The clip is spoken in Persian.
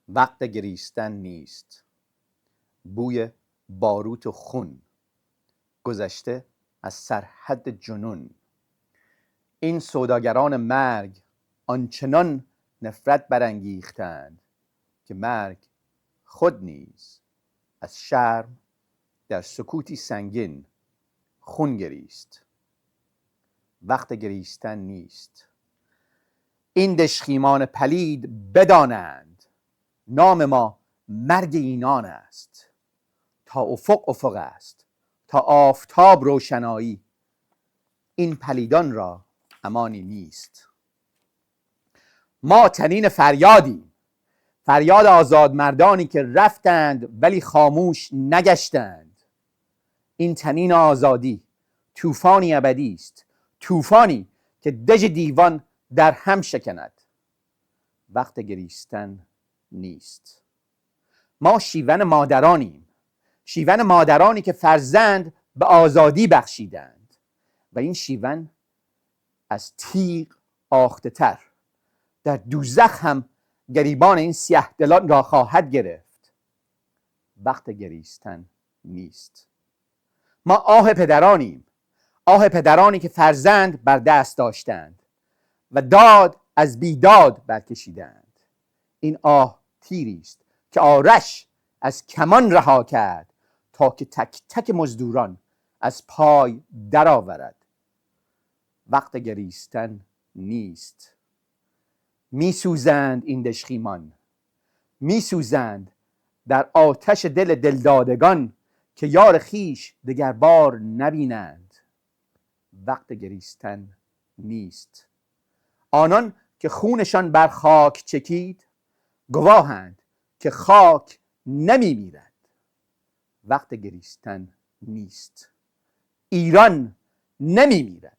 وقت گریستن نیست. بوی باروت و خون گذشته از سرحد جنون. این سوداگران مرگ آنچنان نفرت برانگیختند که مرگ خود نیز از شرم در سکوتی سنگین خون گریست. وقت گریستن نیست. این دژخیمان پلید بدانند نام ما مرگ اینان است. تا افق افق است، تا آفتاب روشنایی، این پلیدان را امانی نیست. ما تنین فریادیم، فریاد آزاد مردانی که رفتند ولی خاموش نگشتند. این تنین آزادی طوفانی ابدی است، طوفانی که دژ دیوان در هم شکند. وقت گریستن نیست. ما شیون مادرانیم، شیون مادرانی که فرزند به آزادی بخشیدند و این شیون از تیغ آخته تر در دوزخ هم گریبان این سیه دلان را خواهد گرفت. وقت گریستن نیست. ما آه پدرانیم، آه پدرانی که فرزند بر دست داشتند و داد از بیداد برکشیدند. این آه تیری است که آرش از کمان رها کرد تا که تک تک مزدوران از پای درآورد. وقت گریستن نیست. میسوزند این دژخیمان، میسوزند در آتش دل دلدادگان که یار خیش دگر بار نبینند. وقت گریستن نیست. آنان که خونشان بر خاک چکید گواهند که خاک نمی میرد. وقت گریستن نیست. ایران نمی میرد.